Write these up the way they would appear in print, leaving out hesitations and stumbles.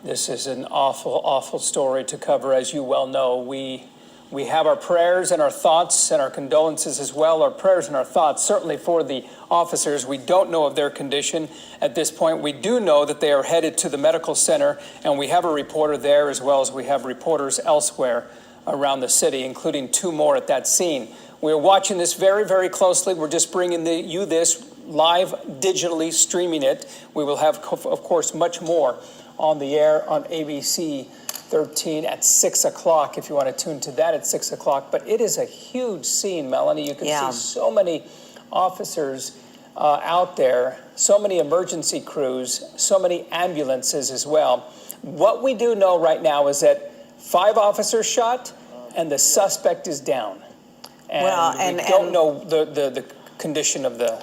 This is an awful, awful story to cover, as you well know. We have our prayers and our thoughts and our condolences as well. Our prayers and our thoughts, certainly for the officers. We don't know of their condition at this point. We do know that they are headed to the medical center, and we have a reporter there as well as we have reporters elsewhere around the city, including 2 more at that scene. We're watching this very, very closely. We're just bringing you this live digitally, streaming it. We will have, of course, much more on the air on ABC 13 at 6 o'clock, if you want to tune to that at 6 o'clock. But it is a huge scene, Melanie. You can see so many officers out there, so many emergency crews, so many ambulances as well. What we do know right now is that 5 officers shot and the suspect is down. And we don't know the condition of the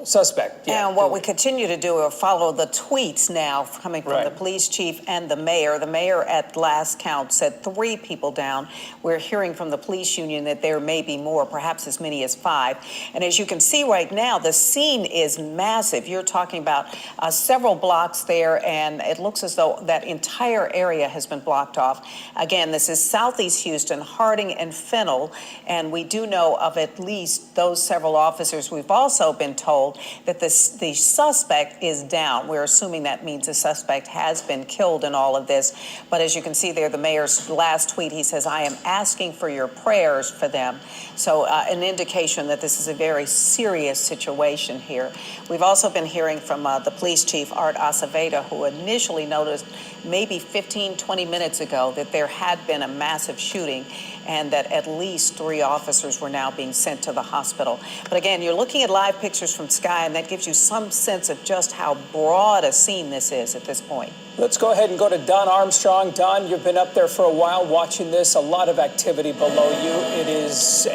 suspect. Yeah, and what we continue to do is follow the tweets now coming from the police chief and the mayor. The mayor at last count said 3 people down. We're hearing from the police union that there may be more, perhaps as many as 5. And as you can see right now, the scene is massive. You're talking about several blocks there, and it looks as though that entire area has been blocked off. Again, this is Southeast Houston, Harding and Fennel, and we do know of at least those several officers. We've also been told that the suspect is down. We're assuming that means the suspect has been killed in all of this. But as you can see there, the mayor's last tweet, he says, "I am asking for your prayers for them." So an indication that this is a very serious situation here. We've also been hearing from the police chief, Art Acevedo, who initially noticed maybe 15, 20 minutes ago that there had been a massive shooting and that at least 3 officers were now being sent to the hospital. But again, you're looking at live pictures from Sky, and that gives you some sense of just how broad a scene this is at this point. Let's go ahead and go to Don Armstrong. Don, you've been up there for a while watching this, a lot of activity below you. It is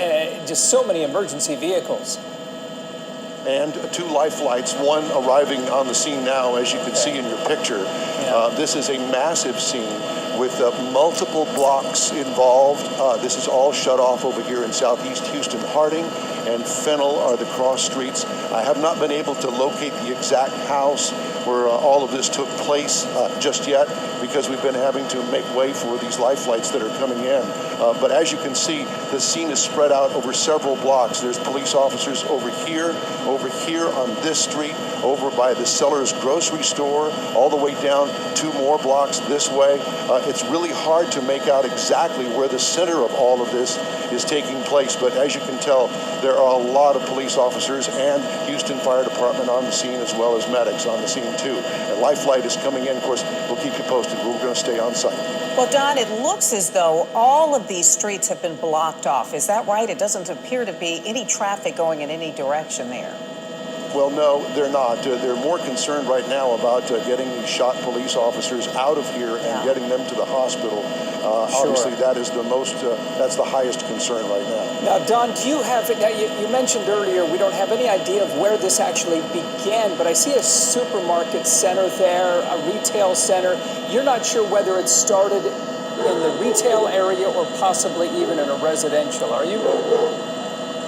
just so many emergency vehicles. And 2 life flights, one arriving on the scene now, as you can see in your picture. This is a massive scene with multiple blocks involved. This is all shut off over here in Southeast Houston. Harding and Fennel are the cross streets. I have not been able to locate the exact house where all of this took place just yet, because we've been having to make way for these life flights that are coming in. But as you can see, the scene is spread out over several blocks. There's police officers over here on this street, over by the Sellers grocery store, all the way down 2 more blocks this way. It's really hard to make out exactly where the center of all of this is taking place. But as you can tell, there are a lot of police officers and Houston Fire Department on the scene, as well as medics on the scene too. And life flight is coming in. Of course, we'll keep you posted. We're going to stay on site. Well, Don, it looks as though all of these streets have been blocked off. Is that right? It doesn't appear to be any traffic going in any direction there. Well, no, they're not. They're more concerned right now about getting these shot police officers out of here and getting them to the hospital. Obviously, that is that's the highest concern right now. Now, Don, do you have, you mentioned earlier, we don't have any idea of where this actually began, but I see a supermarket center there, a retail center. You're not sure whether it started in the retail area or possibly even in a residential, are you?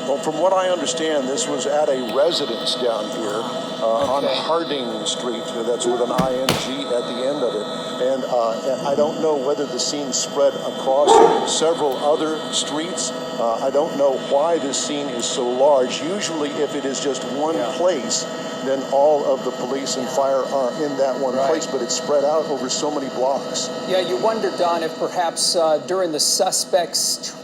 Well, from what I understand, this was at a residence down here on Harding Street. That's with an ING at the end of it. And I don't know whether the scene spread across several other streets. I don't know why this scene is so large. Usually, if it is just one place, then all of the police and fire are in that one place, but it's spread out over so many blocks. Yeah, you wonder, Don, if perhaps during the suspects'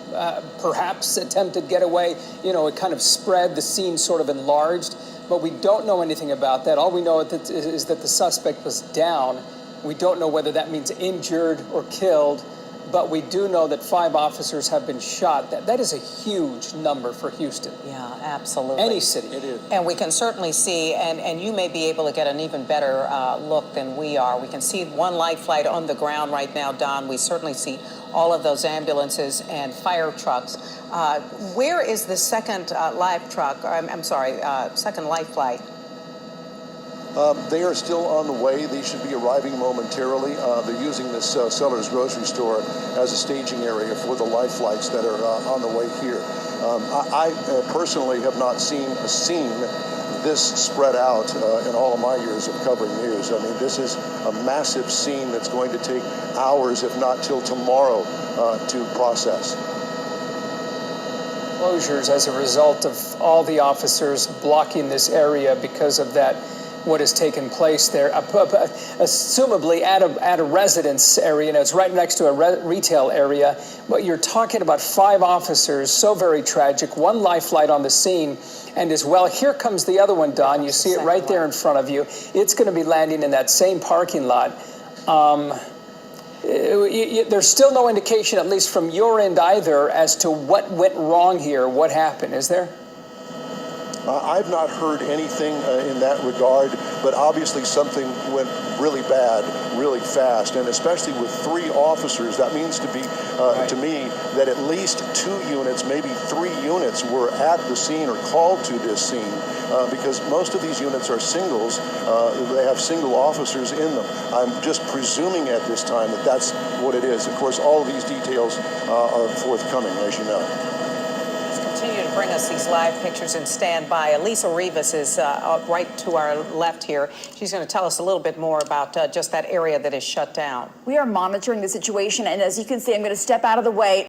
perhaps attempted getaway, it kind of spread, the scene sort of enlarged, but we don't know anything about that. All we know is that the suspect was down. We don't know whether that means injured or killed, but we do know that 5 officers have been shot. That is a huge number for Houston. Yeah, absolutely. Any city. It is. And we can certainly see, and you may be able to get an even better look than we are. We can see 1 life flight on the ground right now, Don. We certainly see all of those ambulances and fire trucks. Where is the second live truck? Second life flight? They are still on the way. They should be arriving momentarily. They're using this Sellers grocery store as a staging area for the life flights that are on the way here. I personally have not seen a scene this spread out in all of my years of covering news. I mean, this is a massive scene that's going to take hours, if not till tomorrow, to process. Closures as a result of all the officers blocking this area because of that, what has taken place there, assumably at a residence area, and it's right next to a retail area. But you're talking about 5 officers, so very tragic, 1 life flight on the scene, and as well, here comes the other one, Don. You see it right there in front of you. It's going to be landing in that same parking lot. There's still no indication, at least from your end either, as to what went wrong here, what happened, is there? I've not heard anything in that regard, but obviously something went really bad, really fast, and especially with 3 officers, that means to me that at least 2 units, maybe 3 units were at the scene or called to this scene, because most of these units are singles. They have single officers in them. I'm just presuming at this time that that's what it is. Of course, all of these details are forthcoming, as you know. Continue to bring us these live pictures and stand by. Elisa Rivas is right to our left here. She's going to tell us a little bit more about just that area that is shut down. We are monitoring the situation, and as you can see, I'm going to step out of the way.